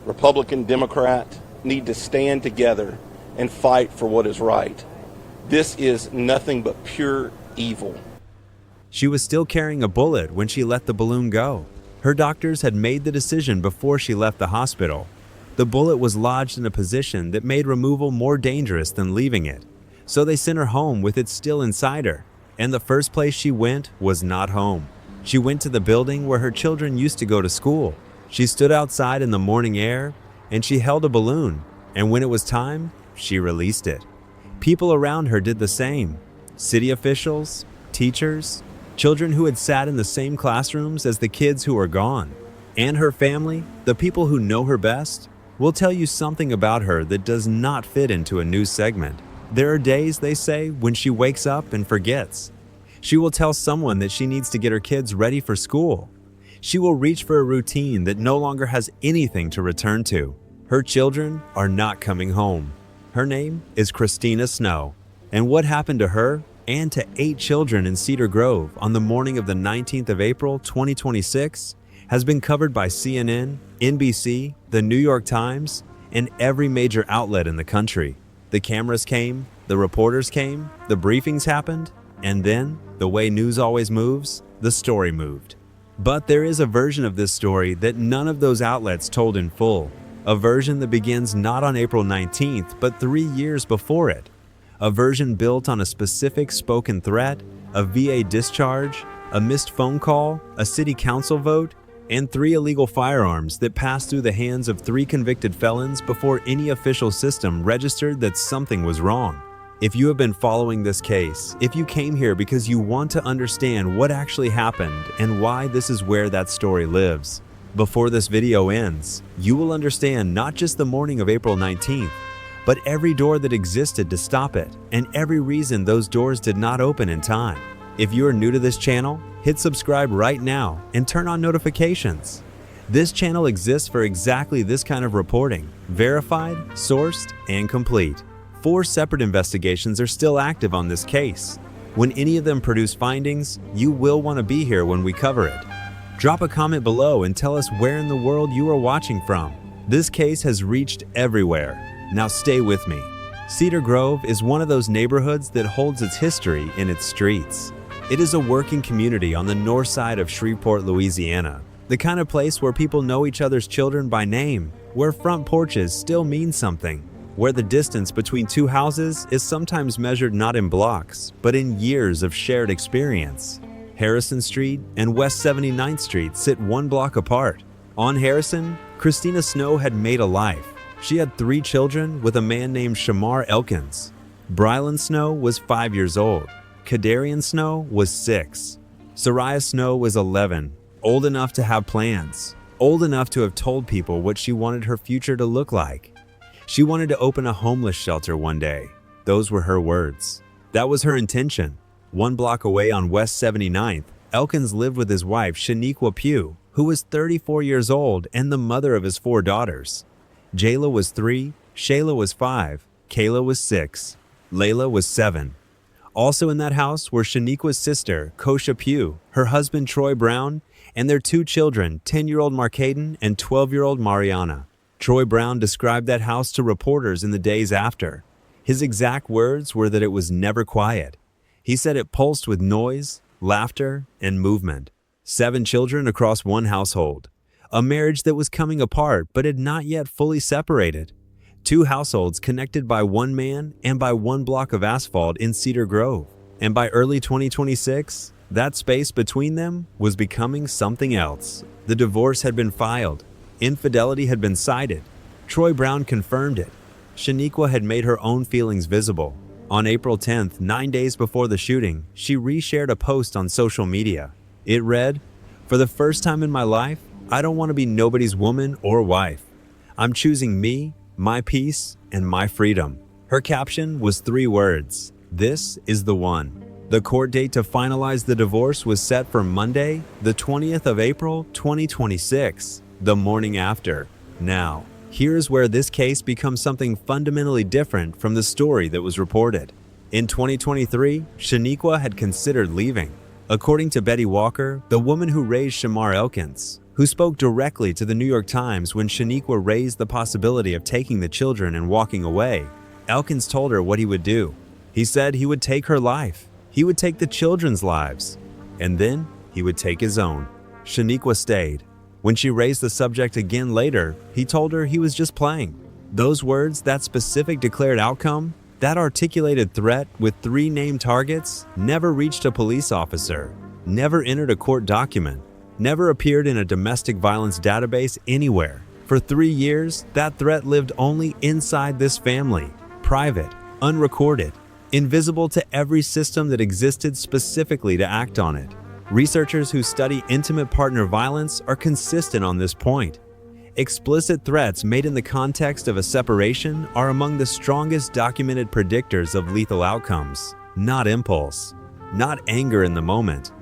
Republican, Democrat, need to stand together and fight for what is right. This is nothing but pure evil. She was still carrying a bullet when she let the balloon go. Her doctors had made the decision before she left the hospital. The bullet was lodged in a position that made removal more dangerous than leaving it. So they sent her home with it still inside her. And the first place she went was not home. She went to the building where her children used to go to school. She stood outside in the morning air and she held a balloon. And when it was time, she released it. People around her did the same. City officials, teachers, children who had sat in the same classrooms as the kids who were gone. And her family, the people who know her best, will tell you something about her that does not fit into a news segment. There are days, they say, when she wakes up and forgets. She will tell someone that she needs to get her kids ready for school. She will reach for a routine that no longer has anything to return to. Her children are not coming home. Her name is Christina Snow. And what happened to her and to 8 children in Cedar Grove on the morning of the 19th of April, 2026, has been covered by CNN, NBC, the New York Times, and every major outlet in the country. The cameras came, the reporters came, the briefings happened, and then, the way news always moves, the story moved. But there is a version of this story that none of those outlets told in full. A version that begins not on April 19th, but 3 years before it. A version built on a specific spoken threat, a VA discharge, a missed phone call, a city council vote, and 3 illegal firearms that passed through the hands of 3 convicted felons before any official system registered that something was wrong. If you have been following this case, if you came here because you want to understand what actually happened and why this is where that story lives, before this video ends, you will understand not just the morning of April 19th, but every door that existed to stop it and every reason those doors did not open in time. If you are new to this channel, hit subscribe right now and turn on notifications. This channel exists for exactly this kind of reporting, verified, sourced, and complete. 4 separate investigations are still active on this case. When any of them produce findings, you will want to be here when we cover it. Drop a comment below and tell us where in the world you are watching from. This case has reached everywhere. Now stay with me. Cedar Grove is one of those neighborhoods that holds its history in its streets. It is a working community on the north side of Shreveport, Louisiana. The kind of place where people know each other's children by name, where front porches still mean something, where the distance between 2 houses is sometimes measured not in blocks, but in years of shared experience. Harrison Street and West 79th Street sit 1 block apart. On Harrison, Christina Snow had made a life. She had 3 children with a man named Shamar Elkins. Brylan Snow was 5 years old. Kadarian Snow was 6. Soraya Snow was 11, old enough to have plans, old enough to have told people what she wanted her future to look like. She wanted to open a homeless shelter one day. Those were her words. That was her intention. 1 block away on West 79th, Elkins lived with his wife, Sheniqua, who was 34 years old and the mother of his 4 daughters. Jayla was 3, Shayla was 5, Kayla was 6, Layla was 7. Also in that house were Shaniqua's sister, Kosha Pugh, her husband Troy Brown, and their 2 children, 10-year-old Marcaden and 12-year-old Mariana. Troy Brown described that house to reporters in the days after. His exact words were that it was never quiet. He said it pulsed with noise, laughter, and movement. 7 children across 1 household. A marriage that was coming apart but had not yet fully separated. 2 households connected by 1 man and by 1 block of asphalt in Cedar Grove. And by early 2026, that space between them was becoming something else. The divorce had been filed. Infidelity had been cited. Troy Brown confirmed it. Shaniqua had made her own feelings visible. On April 10th, 9 days before the shooting, she reshared a post on social media. It read, "For the first time in my life, I don't want to be nobody's woman or wife. I'm choosing me, my peace, and my freedom." Her caption was 3 words. This is the one. The court date to finalize the divorce was set for Monday, the 20th of April, 2026, the morning after. Now, here's where this case becomes something fundamentally different from the story that was reported. In 2023, Shaniqua had considered leaving. According to Betty Walker, the woman who raised Shamar Elkins, who spoke directly to the New York Times when Sheniqua raised the possibility of taking the children and walking away. Elkins told her what he would do. He said he would take her life, he would take the children's lives, and then he would take his own. Sheniqua stayed. When she raised the subject again later, he told her he was just playing. Those words, that specific declared outcome, that articulated threat with 3 named targets, never reached a police officer, never entered a court document, never appeared in a domestic violence database anywhere. For 3 years, that threat lived only inside this family, private, unrecorded, invisible to every system that existed specifically to act on it. Researchers who study intimate partner violence are consistent on this point. Explicit threats made in the context of a separation are among the strongest documented predictors of lethal outcomes, not impulse, not anger in the moment.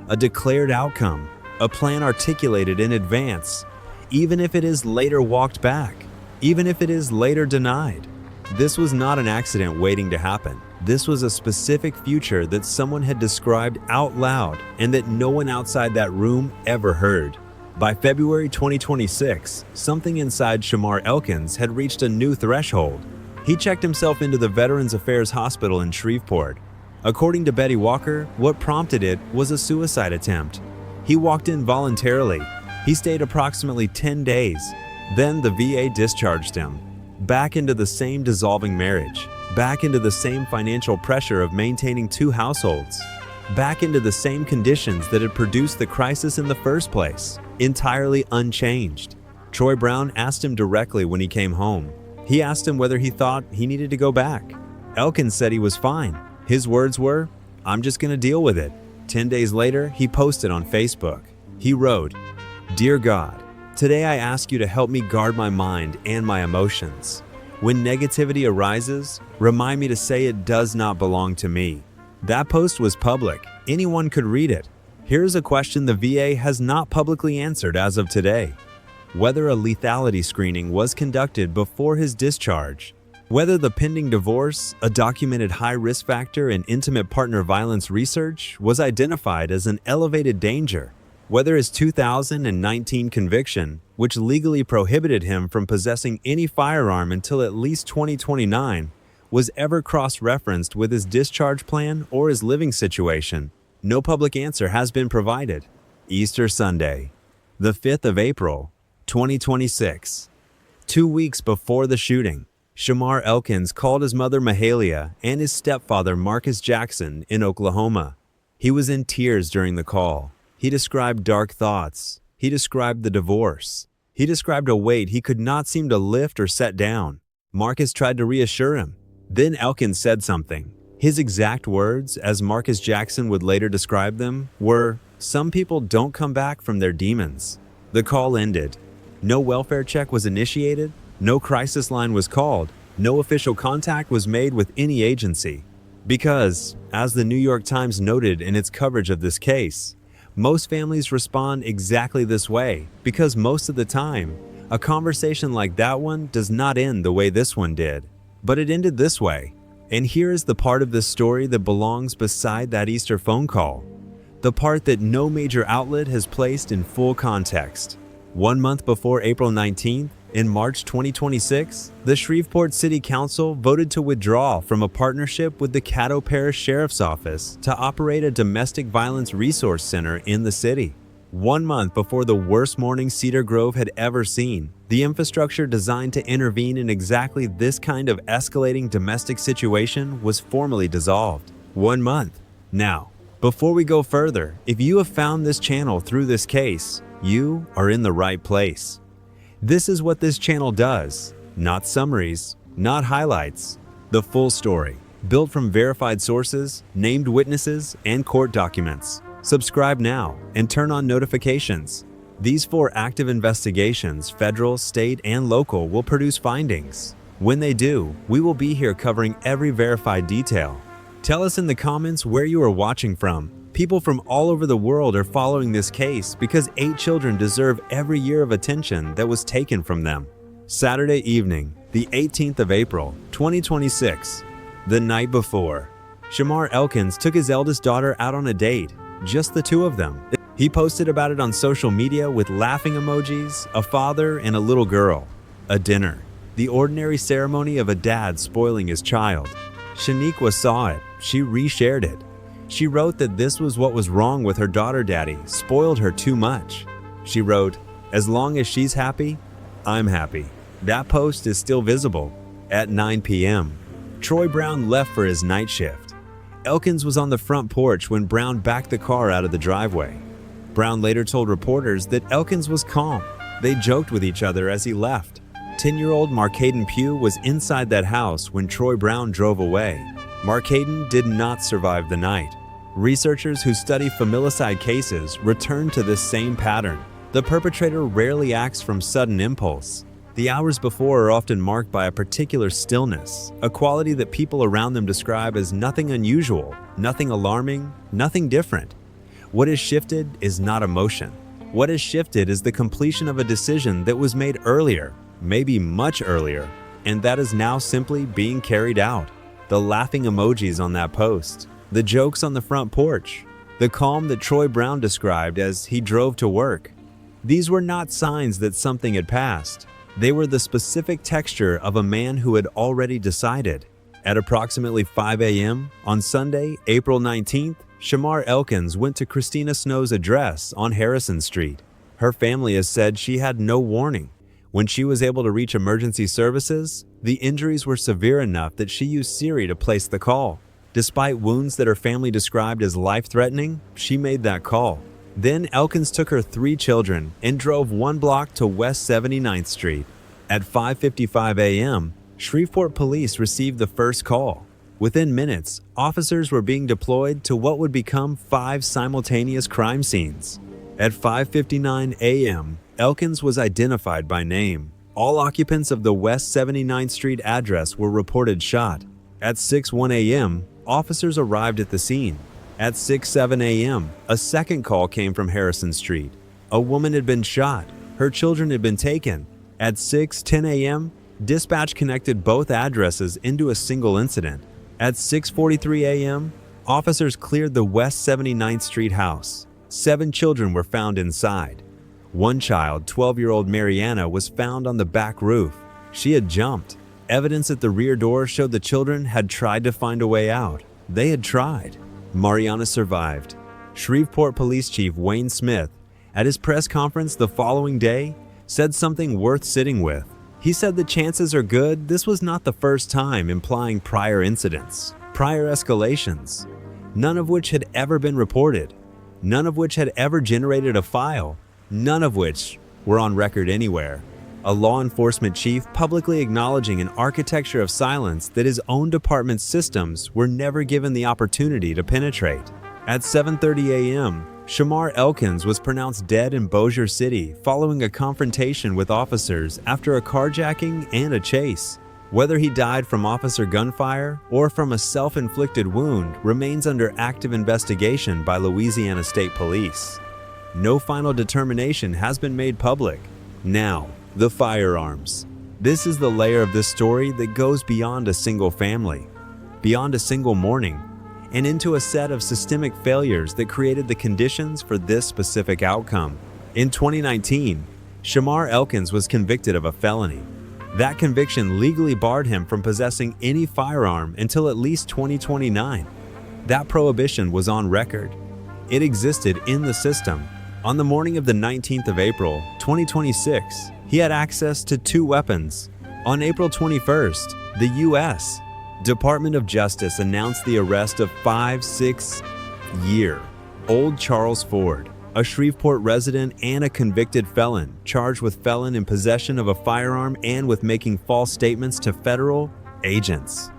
A declared outcome, a plan articulated in advance, even if it is later walked back, even if it is later denied. This was not an accident waiting to happen. This was a specific future that someone had described out loud and that no one outside that room ever heard. By February 2026, something inside Shamar Elkins had reached a new threshold. He checked himself into the Veterans Affairs Hospital in Shreveport. According to Betty Walker, what prompted it was a suicide attempt. He walked in voluntarily. He stayed approximately 10 days. Then the VA discharged him. Back into the same dissolving marriage. Back into the same financial pressure of maintaining 2 households. Back into the same conditions that had produced the crisis in the first place, entirely unchanged. Troy Brown asked him directly when he came home. He asked him whether he thought he needed to go back. Elkins said he was fine. His words were, "I'm just going to deal with it." 10 days later, he posted on Facebook. He wrote, "Dear God, today I ask you to help me guard my mind and my emotions. When negativity arises, remind me to say it does not belong to me." That post was public. Anyone could read it. Here's a question the VA has not publicly answered as of today. Whether a lethality screening was conducted before his discharge, whether the pending divorce, a documented high risk factor in intimate partner violence research, was identified as an elevated danger, whether his 2019 conviction, which legally prohibited him from possessing any firearm until at least 2029, was ever cross-referenced with his discharge plan or his living situation. No public answer has been provided. Easter Sunday, the 5th of April, 2026. 2 weeks before the shooting, Shamar Elkins called his mother Mahalia and his stepfather Marcus Jackson in Oklahoma. He was in tears during the call. He described dark thoughts. He described the divorce. He described a weight he could not seem to lift or set down. Marcus tried to reassure him. Then Elkins said something. His exact words, as Marcus Jackson would later describe them, were, "Some people don't come back from their demons." The call ended. No welfare check was initiated. No crisis line was called. No official contact was made with any agency. Because, as the New York Times noted in its coverage of this case, most families respond exactly this way because most of the time, a conversation like that one does not end the way this one did. But it ended this way. And here is the part of this story that belongs beside that Easter phone call. The part that no major outlet has placed in full context. 1 month before April 19th, in March 2026, the Shreveport City Council voted to withdraw from a partnership with the Caddo Parish Sheriff's Office to operate a domestic violence resource center in the city. 1 month before the worst morning Cedar Grove had ever seen, the infrastructure designed to intervene in exactly this kind of escalating domestic situation was formally dissolved. 1 month. Now, before we go further, if you have found this channel through this case, you are in the right place. This is what this channel does. Not summaries, not highlights. The full story, built from verified sources, named witnesses, and court documents. Subscribe now and turn on notifications. These 4 active investigations, federal, state, and local, will produce findings. When they do, we will be here covering every verified detail. Tell us in the comments where you are watching from. People from all over the world are following this case because 8 children deserve every year of attention that was taken from them. Saturday evening, the 18th of April, 2026. The night before, Shamar Elkins took his eldest daughter out on a date. Just the 2 of them. He posted about it on social media with laughing emojis, a father, and a little girl. A dinner. The ordinary ceremony of a dad spoiling his child. Sheniqua saw it. She reshared it. She wrote that this was what was wrong with her daughter daddy, spoiled her too much. She wrote, "As long as she's happy, I'm happy." That post is still visible. At 9 p.m., Troy Brown left for his night shift. Elkins was on the front porch when Brown backed the car out of the driveway. Brown later told reporters that Elkins was calm. They joked with each other as he left. 10-year-old Marcaden Pugh was inside that house when Troy Brown drove away. Marcaden did not survive the night. Researchers who study familicide cases return to this same pattern. The perpetrator rarely acts from sudden impulse. The hours before are often marked by a particular stillness, a quality that people around them describe as nothing unusual, nothing alarming, nothing different. What has shifted is not emotion. What has shifted is the completion of a decision that was made earlier, maybe much earlier, and that is now simply being carried out. The laughing emojis on that post, the jokes on the front porch, the calm that Troy Brown described as he drove to work. These were not signs that something had passed. They were the specific texture of a man who had already decided. At approximately 5 a.m. on Sunday, April 19th, Shamar Elkins went to Christina Snow's address on Harrison Street. Her family has said she had no warning. When she was able to reach emergency services, the injuries were severe enough that she used Siri to place the call. Despite wounds that her family described as life-threatening, she made that call. Then Elkins took her 3 children and drove 1 block to West 79th Street. At 5:55 a.m., Shreveport police received the first call. Within minutes, officers were being deployed to what would become 5 simultaneous crime scenes. At 5:59 a.m., Elkins was identified by name. All occupants of the West 79th Street address were reported shot. At 6:01 a.m., officers arrived at the scene. At 6:07 a.m., a second call came from Harrison Street. A woman had been shot. Her children had been taken. At 6:10 a.m., dispatch connected both addresses into a single incident. At 6:43 a.m., officers cleared the West 79th Street house. 7 children were found inside. One child, 12-year-old Mariana, was found on the back roof. She had jumped. Evidence at the rear door showed the children had tried to find a way out. They had tried. Mariana survived. Shreveport Police Chief Wayne Smith, at his press conference the following day, said something worth sitting with. He said the chances are good this was not the first time, implying prior incidents, prior escalations, none of which had ever been reported, none of which had ever generated a file, none of which were on record anywhere. A law enforcement chief publicly acknowledging an architecture of silence that his own department's systems were never given the opportunity to penetrate. At 7:30 a.m., Shamar Elkins was pronounced dead in Bossier City following a confrontation with officers after a carjacking and a chase. Whether he died from officer gunfire or from a self-inflicted wound remains under active investigation by Louisiana State Police. No final determination has been made public. Now, the firearms. This is the layer of this story that goes beyond a single family, beyond a single morning, and into a set of systemic failures that created the conditions for this specific outcome. In 2019, Shamar Elkins was convicted of a felony. That conviction legally barred him from possessing any firearm until at least 2029. That prohibition was on record. It existed in the system. On the morning of the 19th of April, 2026, he had access to 2 weapons. On April 21st, the U.S. Department of Justice announced the arrest of 56-year-old Charles Ford, a Shreveport resident and a convicted felon, charged with felon in possession of a firearm and with making false statements to federal agents.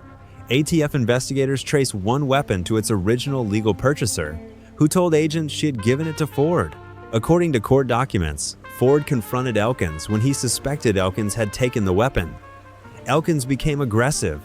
ATF investigators traced one weapon to its original legal purchaser, who told agents she had given it to Ford. According to court documents, Ford confronted Elkins when he suspected Elkins had taken the weapon. Elkins became aggressive.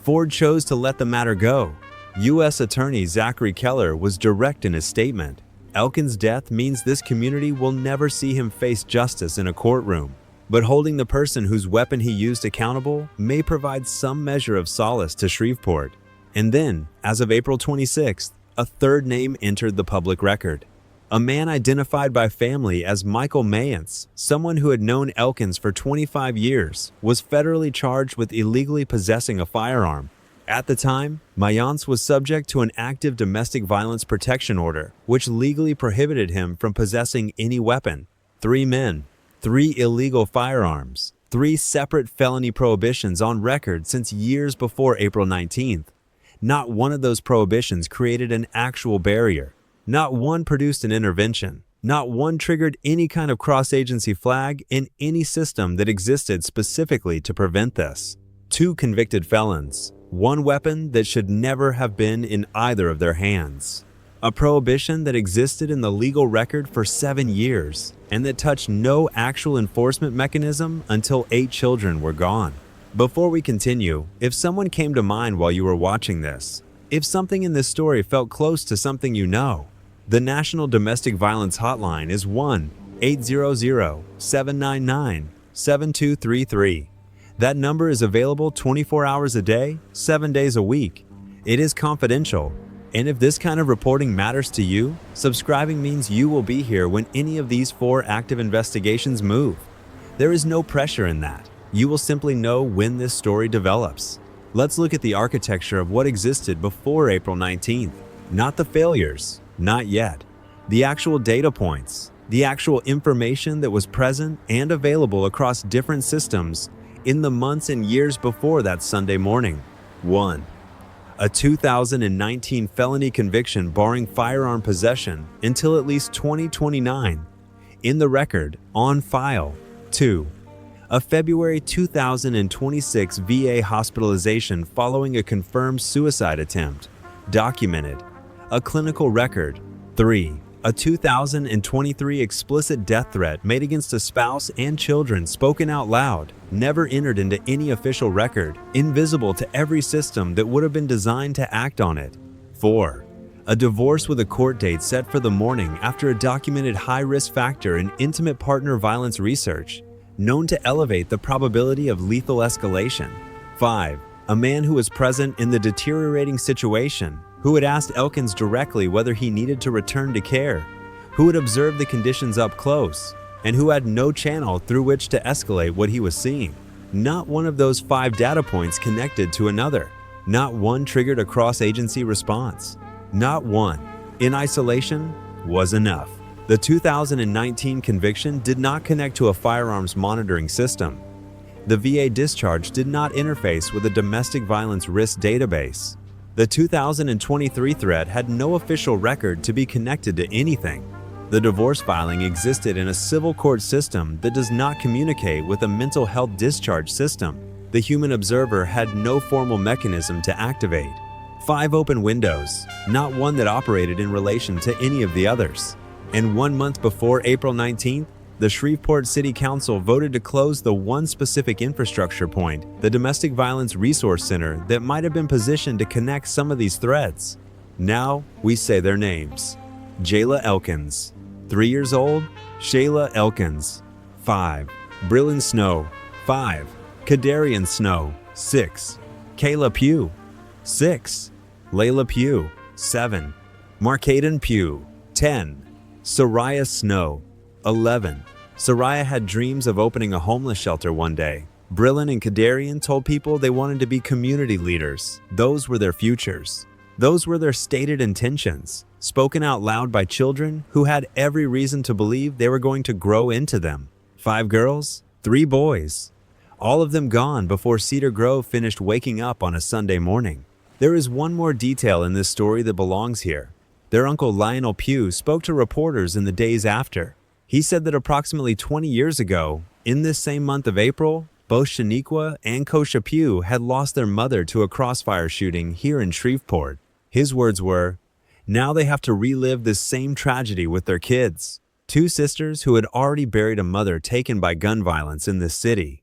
Ford chose to let the matter go. U.S. Attorney Zachary Keller was direct in his statement. Elkins' death means this community will never see him face justice in a courtroom, but holding the person whose weapon he used accountable may provide some measure of solace to Shreveport. And then, as of April 26th, a third name entered the public record. A man identified by family as Michael Mayance, someone who had known Elkins for 25 years, was federally charged with illegally possessing a firearm. At the time, Mayance was subject to an active domestic violence protection order, which legally prohibited him from possessing any weapon. 3 men, 3 illegal firearms, 3 separate felony prohibitions on record since years before April 19th. Not one of those prohibitions created an actual barrier. Not one produced an intervention. Not one triggered any kind of cross-agency flag in any system that existed specifically to prevent this. 2 convicted felons. 1 weapon that should never have been in either of their hands. A prohibition that existed in the legal record for 7 years and that touched no actual enforcement mechanism until 8 children were gone. Before we continue, if someone came to mind while you were watching this, if something in this story felt close to something you know, the National Domestic Violence Hotline is 1-800-799-7233. That number is available 24 hours a day, 7 days a week. It is confidential, and if this kind of reporting matters to you, subscribing means you will be here when any of these 4 active investigations move. There is no pressure in that. You will simply know when this story develops. Let's look at the architecture of what existed before April 19th. Not the failures, not yet. The actual data points, the actual information that was present and available across different systems in the months and years before that Sunday morning. 1. A 2019 felony conviction barring firearm possession until at least 2029. In the record, on file. 2. A February 2026 VA hospitalization following a confirmed suicide attempt. Documented. A clinical record. 3. A 2023 explicit death threat made against a spouse and children spoken out loud, never entered into any official record, invisible to every system that would have been designed to act on it. 4. A divorce with a court date set for the morning after a documented high-risk factor in intimate partner violence research, known to elevate the probability of lethal escalation. 5. A man who was present in the deteriorating situation, who had asked Elkins directly whether he needed to return to care, who had observed the conditions up close, and who had no channel through which to escalate what he was seeing. Not one of those 5 data points connected to another. Not one triggered a cross-agency response. Not one, in isolation, was enough. The 2019 conviction did not connect to a firearms monitoring system. The VA discharge did not interface with a domestic violence risk database. The 2023 threat had no official record to be connected to anything. The divorce filing existed in a civil court system that does not communicate with a mental health discharge system. The human observer had no formal mechanism to activate. 5 open windows, not one that operated in relation to any of the others. And 1 month before April 19th, the Shreveport City Council voted to close the one specific infrastructure point, the Domestic Violence Resource Center, that might have been positioned to connect some of these threads. Now we say their names. Jayla Elkins, 3 years old. Shayla Elkins, 5. Brillin Snow, 5. Kadarian Snow, 6. Kayla Pugh, 6. Layla Pugh, 7. Markaden Pugh, 10. Soraya Snow, 11. Soraya had dreams of opening a homeless shelter one day. Brillin and Kadarian told people they wanted to be community leaders. Those were their futures. Those were their stated intentions, spoken out loud by children who had every reason to believe they were going to grow into them. 5 girls, 3 boys. All of them gone before Cedar Grove finished waking up on a Sunday morning. There is one more detail in this story that belongs here. Their uncle Lionel Pugh spoke to reporters in the days after. He said that approximately 20 years ago, in this same month of April, both Sheniqua and Kosha Pugh had lost their mother to a crossfire shooting here in Shreveport. His words were, now they have to relive this same tragedy with their kids. 2 sisters who had already buried a mother taken by gun violence in this city.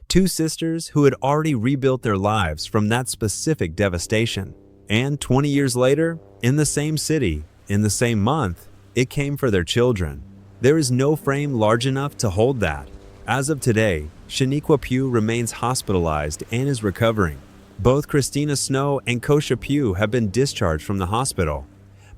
2 sisters who had already rebuilt their lives from that specific devastation. And 20 years later, in the same city, in the same month, it came for their children. There is no frame large enough to hold that. As of today, Sheniqua Pugh remains hospitalized and is recovering. Both Christina Snow and Kosha Pugh have been discharged from the hospital.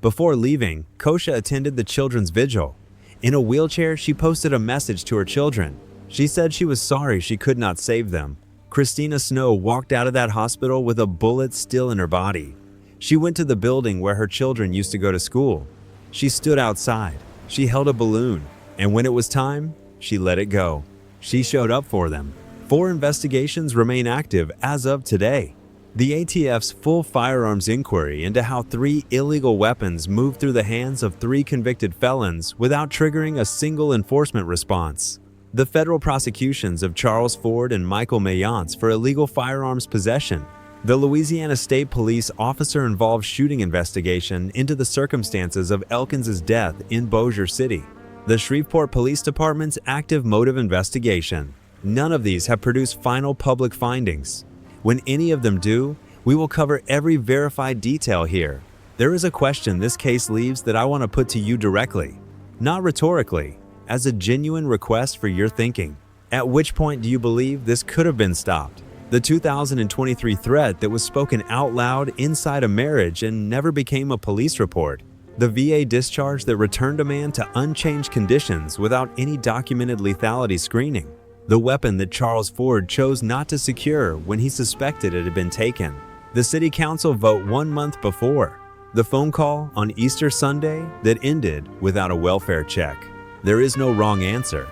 Before leaving, Kosha attended the children's vigil. In a wheelchair, she posted a message to her children. She said she was sorry she could not save them. Christina Snow walked out of that hospital with a bullet still in her body. She went to the building where her children used to go to school. She stood outside. She held a balloon, and when it was time, she let it go. She showed up for them. 4 investigations remain active as of today. The ATF's full firearms inquiry into how 3 illegal weapons moved through the hands of 3 convicted felons without triggering a single enforcement response. The federal prosecutions of Charles Ford and Michael Mayance for illegal firearms possession. The Louisiana State Police officer-involved shooting investigation into the circumstances of Elkins' death in Bossier City. The Shreveport Police Department's active motive investigation. None of these have produced final public findings. When any of them do, we will cover every verified detail here. There is a question this case leaves that I want to put to you directly, not rhetorically, as a genuine request for your thinking. At which point do you believe this could have been stopped? The 2023 threat that was spoken out loud inside a marriage and never became a police report. The VA discharge that returned a man to unchanged conditions without any documented lethality screening. The weapon that Charles Ford chose not to secure when he suspected it had been taken. The City Council vote 1 month before. The phone call on Easter Sunday that ended without a welfare check. There is no wrong answer,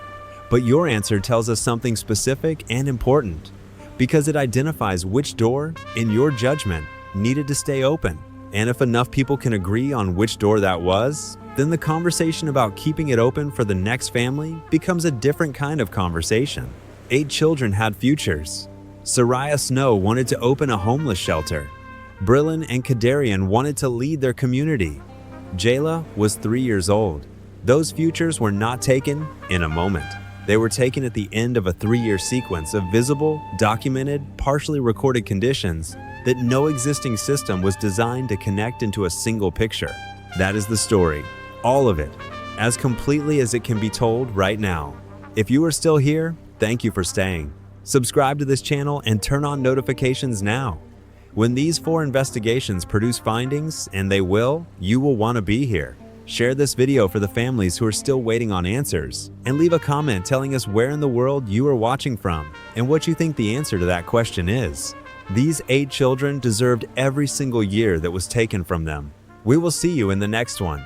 but your answer tells us something specific and important because it identifies which door, in your judgment, needed to stay open. And if enough people can agree on which door that was, then the conversation about keeping it open for the next family becomes a different kind of conversation. 8 children had futures. Soraya Snow wanted to open a homeless shelter. Brillin and Kadarian wanted to lead their community. Jayla was 3 years old. Those futures were not taken in a moment. They were taken at the end of a 3-year sequence of visible, documented, partially recorded conditions that no existing system was designed to connect into a single picture. That is the story, all of it, as completely as it can be told right now. If you are still here, thank you for staying. Subscribe to this channel and turn on notifications now. When these 4 investigations produce findings, and they will, you will want to be here. Share this video for the families who are still waiting on answers, and leave a comment telling us where in the world you are watching from and what you think the answer to that question is. These 8 children deserved every single year that was taken from them. We will see you in the next one.